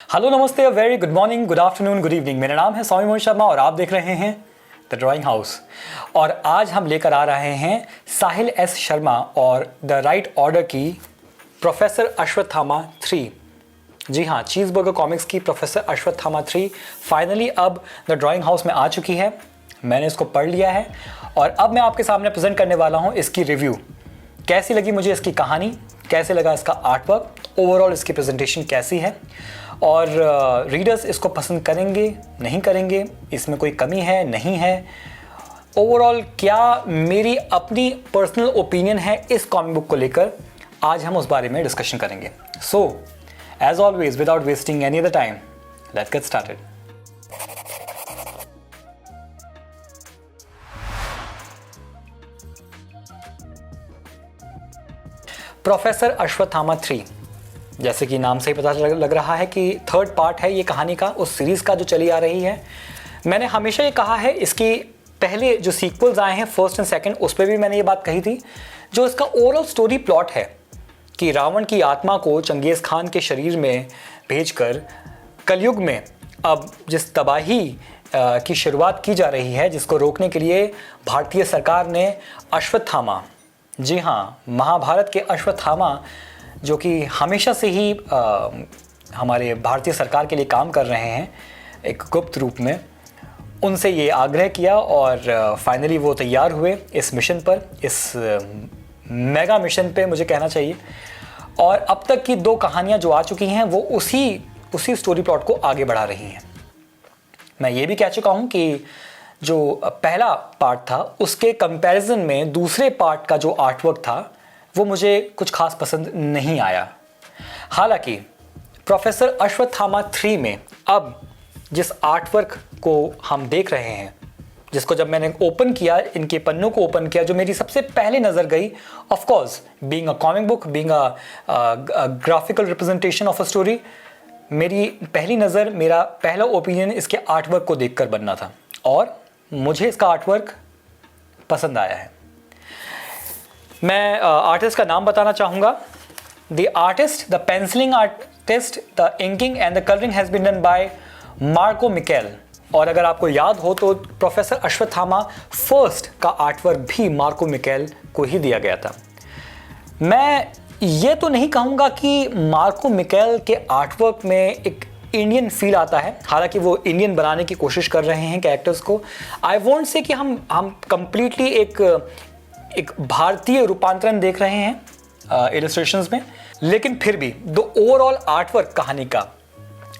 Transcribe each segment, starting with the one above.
Hello नमस्ते, very good morning, good afternoon, good evening. मेरा नाम है स्वामी मोहित शर्मा और आप देख रहे हैं द ड्राइंग हाउस। और आज हम लेकर आ रहे हैं साहिल एस शर्मा और द राइट ऑर्डर की प्रोफेसर अश्वत्थामा 3। जी हाँ, चीज़बर्गर कॉमिक्स की प्रोफेसर अश्वत्थामा 3 फाइनली अब द ड्राइंग हाउस में आ चुकी है। मैंने इसको पढ़ लिया है और अब मैं आपके सामने प्रेजेंट करने वाला हूँ इसकी रिव्यू। कैसी लगी मुझे इसकी कहानी, कैसे लगा इसका आर्टवर्क, ओवरऑल इसकी प्रेजेंटेशन कैसी है और रीडर्स इसको पसंद करेंगे नहीं करेंगे, इसमें कोई कमी है नहीं है, ओवरऑल क्या मेरी अपनी पर्सनल ओपिनियन है इस कॉमिक बुक को लेकर, आज हम उस बारे में डिस्कशन करेंगे। So as always, without wasting any other time, let's get started. Professor Ashwatthama 3, जैसे कि नाम से ही पता लग रहा है कि थर्ड पार्ट है ये कहानी का, उस सीरीज़ का जो चली आ रही है। मैंने हमेशा ये कहा है, इसकी पहले जो सीक्वल्स आए हैं फर्स्ट एंड सेकंड, उस पर भी मैंने ये बात कही थी। जो इसका ओवरऑल स्टोरी प्लॉट है कि रावण की आत्मा को चंगेज़ खान के शरीर में भेजकर कलयुग में अब जिस तबाही की शुरुआत की जा रही है, जिसको रोकने के लिए भारतीय सरकार ने अश्वत्थामा, जी हाँ, महाभारत के अश्वत्थामा, जो कि हमेशा से ही हमारे भारतीय सरकार के लिए काम कर रहे हैं एक गुप्त रूप में, उनसे ये आग्रह किया और फाइनली वो तैयार हुए इस मिशन पर, इस मेगा मिशन पे मुझे कहना चाहिए। और अब तक की 2 कहानियाँ जो आ चुकी हैं वो उसी स्टोरी प्लॉट को आगे बढ़ा रही हैं। मैं ये भी कह चुका हूँ कि जो पहला पार्ट था उसके कंपैरिजन में दूसरे पार्ट का जो आर्टवर्क था वो मुझे कुछ खास पसंद नहीं आया। हालांकि प्रोफेसर अश्वत्थामा 3 में अब जिस आर्टवर्क को हम देख रहे हैं, जिसको जब मैंने ओपन किया, इनके पन्नों को ओपन किया, जो मेरी सबसे पहले नज़र गई, of course being a comic book, being a graphical representation of a story, मेरी पहली नज़र, मेरा पहला ओपिनियन इसके आर्टवर्क को देखकर बनना था और मुझे इसका आर्टवर्क पसंद आया है। मैं आर्टिस्ट का नाम बताना चाहूँगा। The artist, the pencilling artist, the inking and the colouring has been done by Marco Mikel. और अगर आपको याद हो तो प्रोफेसर अश्वत्थामा फर्स्ट का आर्टवर्क भी मार्को मिकेल को ही दिया गया था। मैं ये तो नहीं कहूँगा कि मार्को मिकेल के आर्टवर्क में एक इंडियन फील आता है, हालांकि वो इंडियन बनाने की कोशिश कर रहे हैं कैरेक्टर्स को। आई वोंट से कि हम कंप्लीटली एक भारतीय रूपांतरण देख रहे हैं इलस्ट्रेशंस में, लेकिन फिर भी द ओवरऑल आर्टवर्क कहानी का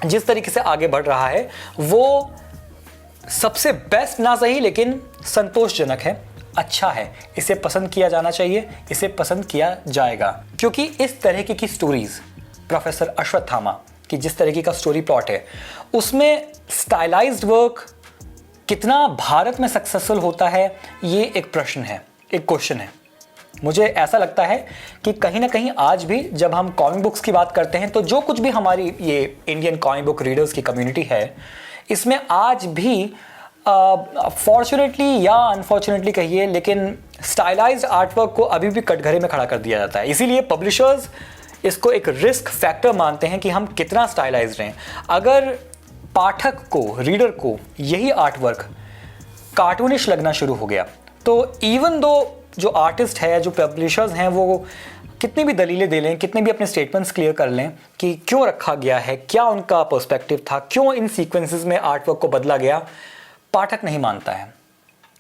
जिस तरीके से आगे बढ़ रहा है वो सबसे बेस्ट ना सही लेकिन संतोषजनक है, अच्छा है, इसे पसंद किया जाना चाहिए, इसे पसंद किया जाएगा। क्योंकि इस तरह की स्टोरीज, प्रोफेसर अश्वत्थामा की जिस तरीके का स्टोरी प्लॉट है, उसमें स्टाइलाइज्ड वर्क कितना भारत में सक्सेसफुल होता है, ये एक प्रश्न है, एक क्वेश्चन है। मुझे ऐसा लगता है कि कहीं ना कहीं आज भी जब हम कॉमिक बुक्स की बात करते हैं तो जो कुछ भी हमारी ये इंडियन कॉमिक बुक रीडर्स की कम्युनिटी है, इसमें आज भी फॉर्चुनेटली या अनफॉर्चुनेटली कहिए, लेकिन स्टाइलाइज्ड आर्टवर्क को अभी भी कटघरे में खड़ा कर दिया जाता है। इसीलिए पब्लिशर्स इसको एक रिस्क फैक्टर मानते हैं कि हम कितना स्टाइलाइज्ड हैं। अगर पाठक को, रीडर को यही आर्टवर्क कार्टूनिश लगना शुरू हो गया तो इवन दो जो आर्टिस्ट है, जो पब्लिशर्स हैं, वो कितनी भी दलीलें दे लें, कितने भी अपने स्टेटमेंट्स क्लियर कर लें कि क्यों रखा गया है, क्या उनका पर्सपेक्टिव था, क्यों इन सीक्वेंसेस में आर्टवर्क को बदला गया, पाठक नहीं मानता है।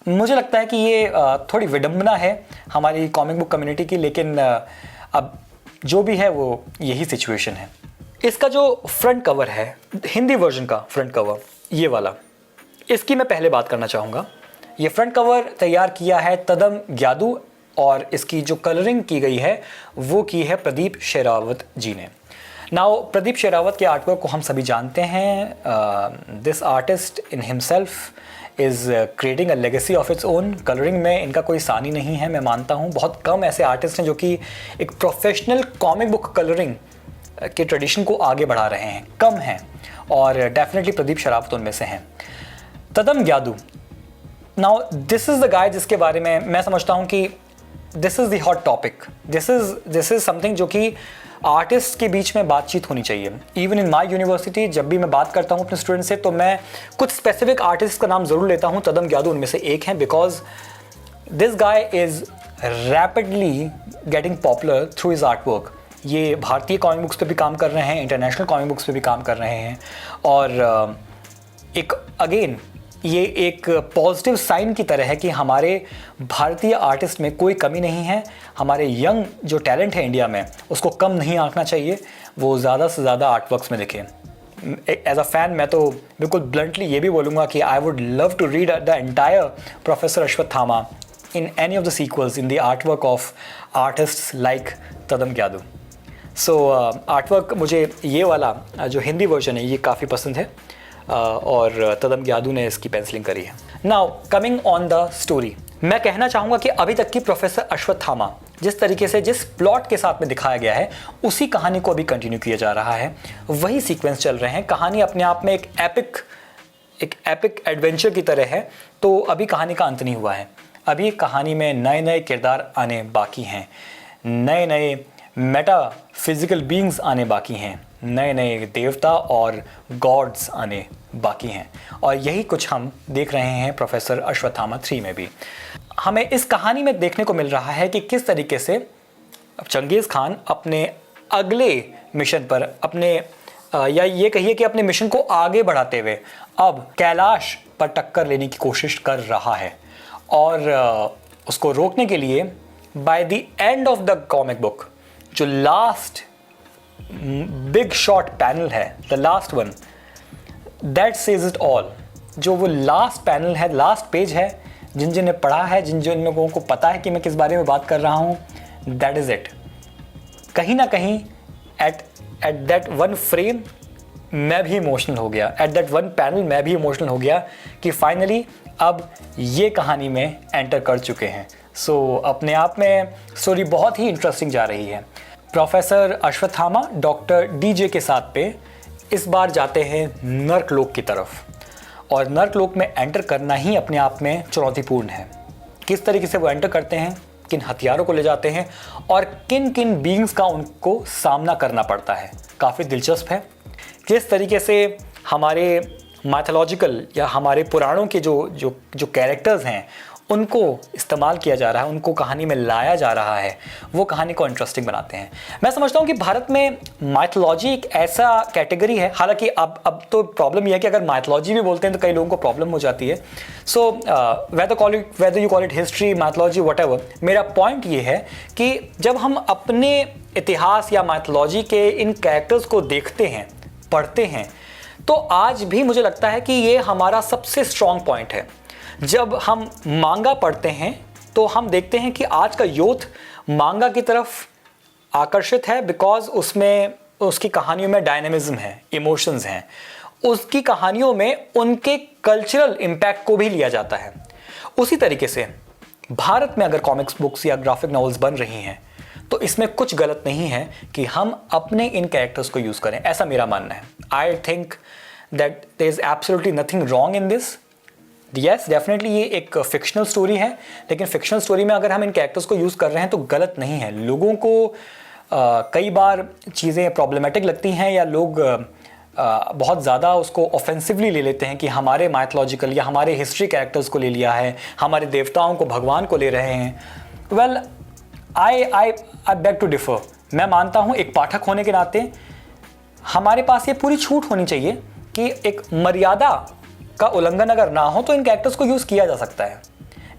मुझे लगता है कि ये थोड़ी विडंबना है हमारी कॉमिक बुक कम्युनिटी की, लेकिन अब जो भी है वो यही सिचुएशन है। इसका जो फ्रंट कवर है, हिंदी वर्जन का फ्रंट कवर, ये वाला, इसकी मैं पहले बात करना चाहूँगा। ये फ्रंट कवर तैयार किया है तदम ग्यादू और इसकी जो कलरिंग की गई है वो की है प्रदीप शेरावत जी ने। नाउ प्रदीप शेरावत के आर्टवर्क को हम सभी जानते हैं। This artist in himself is creating a legacy of its own. Colouring में इनका कोई सानी नहीं है, मैं मानता हूँ। बहुत कम ऐसे आर्टिस्ट हैं जो कि एक प्रोफेशनल कॉमिक बुक कलरिंग के ट्रेडिशन को आगे बढ़ा रहे हैं, कम हैं, और डेफिनेटली प्रदीप शेरावत उनमें से हैं। Tadam Gyadu, now this is the guy जिसके बारे में मैं समझता हूँ कि this is the hot topic, this is something जो कि आर्टिस्ट के बीच में बातचीत होनी चाहिए। इवन इन माई यूनिवर्सिटी जब भी मैं बात करता हूँ अपने स्टूडेंट से तो मैं कुछ स्पेसिफिक आर्टिस्ट का नाम ज़रूर लेता हूँ। तदम ग्यादू उनमें से एक हैं, because this guy is rapidly getting popular through his art work. ये भारतीय कॉमिक बुक्स पे भी काम कर रहे हैं, इंटरनेशनल कॉमिक बुक्स पे भी काम कर रहे हैं, और एक अगेन ये एक पॉजिटिव साइन की तरह है कि हमारे भारतीय आर्टिस्ट में कोई कमी नहीं है। हमारे यंग जो टैलेंट है इंडिया में उसको कम नहीं आंकना चाहिए, वो ज़्यादा से ज़्यादा आर्ट वर्क्स में दिखे। एज अ फ़ैन मैं तो बिल्कुल ब्लंटली ये भी बोलूँगा कि I would love to read the entire professor Ashwatthama in any of the sequels in the artwork of artists like Tadam Gyadu. So artwork मुझे ये वाला जो हिंदी वर्जन है ये काफ़ी पसंद है, और तदम ग्यादू ने इसकी पेंसिलिंग करी है। Now coming on the story, मैं कहना चाहूँगा कि अभी तक की प्रोफेसर अश्वत्थामा जिस तरीके से जिस प्लॉट के साथ में दिखाया गया है उसी कहानी को अभी कंटिन्यू किया जा रहा है, वही सीक्वेंस चल रहे हैं। कहानी अपने आप में एक एपिक एडवेंचर की तरह है, तो अभी कहानी का अंत नहीं हुआ है। अभी कहानी में नए नए किरदार आने बाकी हैं, नए नए मेटा फिजिकल बीइंग्स आने बाकी हैं, नए नए देवता और गॉड्स आने बाकी हैं, और यही कुछ हम देख रहे हैं प्रोफेसर अश्वत्थामा 3 में भी। हमें इस कहानी में देखने को मिल रहा है कि किस तरीके से चंगेज़ खान अपने अगले मिशन पर या ये कहिए कि अपने मिशन को आगे बढ़ाते हुए अब कैलाश पर टक्कर लेने की कोशिश कर रहा है, और उसको रोकने के लिए by the end of the comic book जो लास्ट बिग शॉट पैनल है, the last one that says it all, जो वो लास्ट पैनल है, लास्ट पेज है, जिन ने पढ़ा है, जिन लोगों को पता है कि मैं किस बारे में बात कर रहा हूँ, दैट इज़ इट। कहीं ना कहीं एट दैट वन फ्रेम मैं भी इमोशनल हो गया, एट दैट वन पैनल मैं भी इमोशनल हो गया कि फाइनली अब ये कहानी में एंटर कर चुके हैं। सो अपने आप में स्टोरी बहुत ही इंटरेस्टिंग जा रही है। प्रोफेसर अश्वत्थामा डॉक्टर डीजे के साथ पे इस बार जाते हैं नर्कलोक की तरफ, और नर्कलोक में एंटर करना ही अपने आप में चुनौतीपूर्ण है। किस तरीके से वो एंटर करते हैं, किन हथियारों को ले जाते हैं, और किन किन बीइंग्स का उनको सामना करना पड़ता है, काफ़ी दिलचस्प है। किस तरीके से हमारे माइथोलॉजिकल या हमारे पुराणों के जो कैरेक्टर्स हैं उनको इस्तेमाल किया जा रहा है, उनको कहानी में लाया जा रहा है, वो कहानी को इंटरेस्टिंग बनाते हैं। मैं समझता हूँ कि भारत में माइथोलॉजी एक ऐसा कैटेगरी है, हालांकि अब तो प्रॉब्लम यह है कि अगर माइथोलॉजी भी बोलते हैं तो कई लोगों को प्रॉब्लम हो जाती है। So whether you call it history, mythology, whatever, मेरा पॉइंट ये है कि जब हम अपने इतिहास या माइथोलॉजी के इन कैरेक्टर्स को देखते हैं, पढ़ते हैं, तो आज भी मुझे लगता है कि ये हमारा सबसे स्ट्रॉन्ग पॉइंट है। जब हम मांगा पढ़ते हैं तो हम देखते हैं कि आज का यूथ मांगा की तरफ आकर्षित है, बिकॉज उसमें उसकी कहानियों में डायनेमिज्म है, इमोशंस हैं, उसकी कहानियों में उनके कल्चरल इम्पैक्ट को भी लिया जाता है। उसी तरीके से भारत में अगर कॉमिक्स बुक्स या ग्राफिक नॉवेल्स बन रही हैं तो इसमें कुछ गलत नहीं है कि हम अपने इन कैरेक्टर्स को यूज़ करें, ऐसा मेरा मानना है। I think that there is absolutely nothing wrong in this. Yes, definitely ये एक फिक्शनल स्टोरी है, लेकिन फिक्शनल स्टोरी में अगर हम इन कैरेक्टर्स को यूज़ कर रहे हैं तो गलत नहीं है। लोगों को कई बार चीज़ें प्रॉब्लमेटिक लगती हैं, या लोग बहुत ज़्यादा उसको ऑफेंसिवली ले लेते हैं कि हमारे माइथोलॉजिकल या हमारे हिस्ट्री कैरेक्टर्स को ले लिया है, हमारे देवताओं को, भगवान को ले रहे हैं। Well, I beg to differ. मैं मानता हूँ एक पाठक होने के नाते हमारे पास ये पूरी छूट होनी चाहिए कि एक मर्यादा का उल्लंघन अगर ना हो तो इन कैरेक्टर्स को यूज़ किया जा सकता है।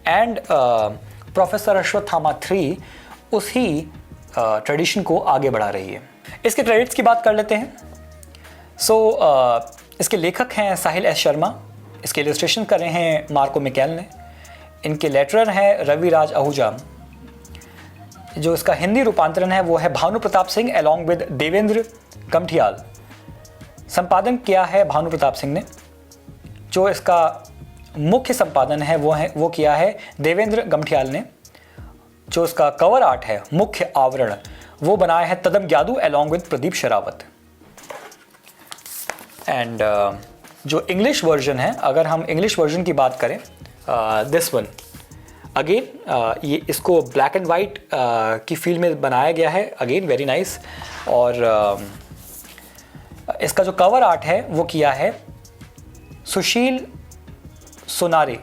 एंड प्रोफेसर अश्वत्थामा 3 उसी ट्रेडिशन को आगे बढ़ा रही है। इसके क्रेडिट्स की बात कर लेते हैं। इसके लेखक हैं साहिल एस शर्मा, इसके इलस्ट्रेशन कर रहे हैं मार्को मिकेल ने, इनके लेटरर हैं रवि राज आहूजा, जो इसका हिंदी रूपांतरण है वो है भानु प्रताप सिंह अलॉन्ग विद देवेंद्र गमठियाल। संपादन किया है भानु प्रताप सिंह ने। जो इसका मुख्य संपादन है वो किया है देवेंद्र गमठियाल ने। जो इसका कवर आर्ट है, मुख्य आवरण, वो बनाया है Tadam Gyadu along with Pradeep Sehrawat. And जो इंग्लिश वर्जन है, अगर हम इंग्लिश वर्जन की बात करें, दिस वन अगेन ये इसको ब्लैक एंड वाइट की फील में बनाया गया है, अगेन वेरी नाइस। और इसका जो कवर आर्ट है वो किया है Sushil Sonare.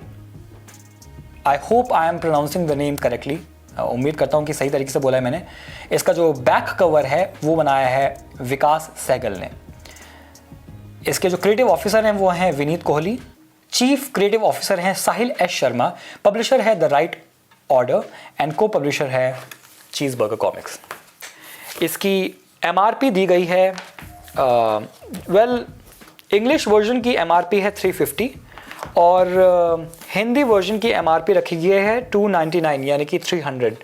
I hope I am pronouncing the name correctly, उम्मीद करता हूँ कि सही तरीके से बोला है मैंने। इसका जो बैक कवर है वो बनाया है विकास सहगल ने। इसके जो क्रिएटिव ऑफिसर हैं वो हैं Vineet Kohli, chief creative officer हैं साहिल एस शर्मा, पब्लिशर है द राइट ऑर्डर एंड को पब्लिशर है चीज़बर्गर कॉमिक्स। इसकी एमआरपी दी गई है, इंग्लिश वर्जन की एमआरपी है 350 और हिंदी वर्जन की एमआरपी रखी गई है 299 यानी कि 300।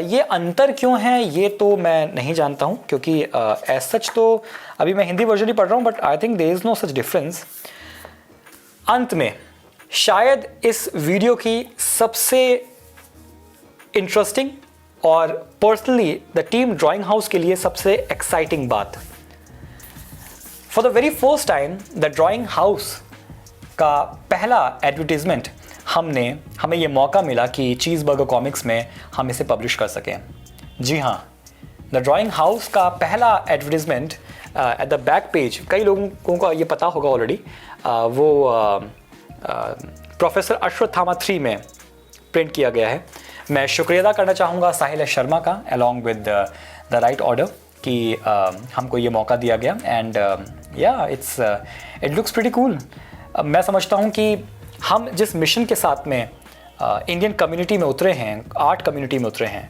ये अंतर क्यों है ये तो मैं नहीं जानता हूँ, क्योंकि एज सच तो अभी मैं हिंदी वर्जन ही पढ़ रहा हूँ, but I think there is no such difference. अंत में शायद इस वीडियो की सबसे इंटरेस्टिंग और personally the team drawing house के लिए सबसे एक्साइटिंग बात, for the very first time the drawing house का पहला एडवर्टीजमेंट हमें ये मौका मिला कि चीज़बर्गर कॉमिक्स में हम इसे पब्लिश कर सकें। जी हाँ, द ड्राइंग हाउस का पहला advertisement at the back page, कई लोगों को ये पता होगा ऑलरेडी, वो प्रोफेसर अश्वत्थामा 3 में प्रिंट किया गया है। मैं शुक्रिया अदा करना चाहूँगा साहिल एस शर्मा का along with the right order कि हमको ये मौका दिया गया। एंड या इट लुक्स प्रीटी कूल। मैं समझता हूँ कि हम जिस मिशन के साथ में इंडियन कम्युनिटी में उतरे हैं, आर्ट कम्युनिटी में उतरे हैं,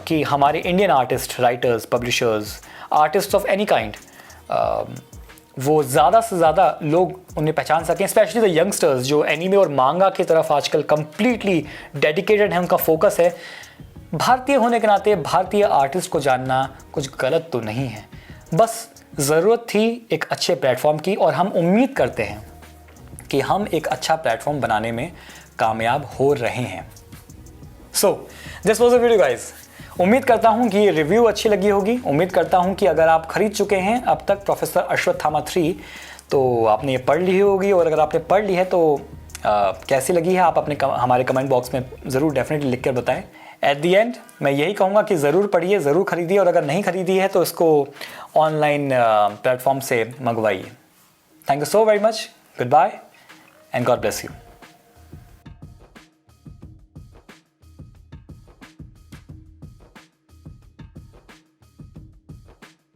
कि हमारे Indian artist, writers, publishers, artist of any kind, वो ज़्यादा से ज़्यादा लोग उन्हें पहचान सकें, स्पेशली द यंगस्टर्स जो एनीमे और मांगा की तरफ आजकल कम्प्लीटली डेडिकेटेड है, उनका फोकस है। भारतीय होने के नाते भारतीय आर्टिस्ट को जानना कुछ गलत तो नहीं है, बस ज़रूरत थी एक अच्छे प्लेटफॉर्म की, और हम उम्मीद करते हैं कि हम एक अच्छा प्लेटफॉर्म बनाने में कामयाब हो रहे हैं। So this was a video guys. उम्मीद करता हूं कि ये रिव्यू अच्छी लगी होगी। उम्मीद करता हूं कि अगर आप खरीद चुके हैं अब तक प्रोफेसर अश्वत्थामा 3 तो आपने ये पढ़ ली होगी, और अगर आपने पढ़ ली है तो कैसी लगी है आप अपने हमारे कमेंट बॉक्स में ज़रूर डेफिनेटली लिख कर बताएं। एट दी एंड मैं यही कहूँगा कि ज़रूर पढ़िए, ज़रूर खरीदिए, और अगर नहीं खरीदी है तो इसको ऑनलाइन प्लेटफॉर्म से मंगवाइए। Thank you so very much, goodbye and God bless you.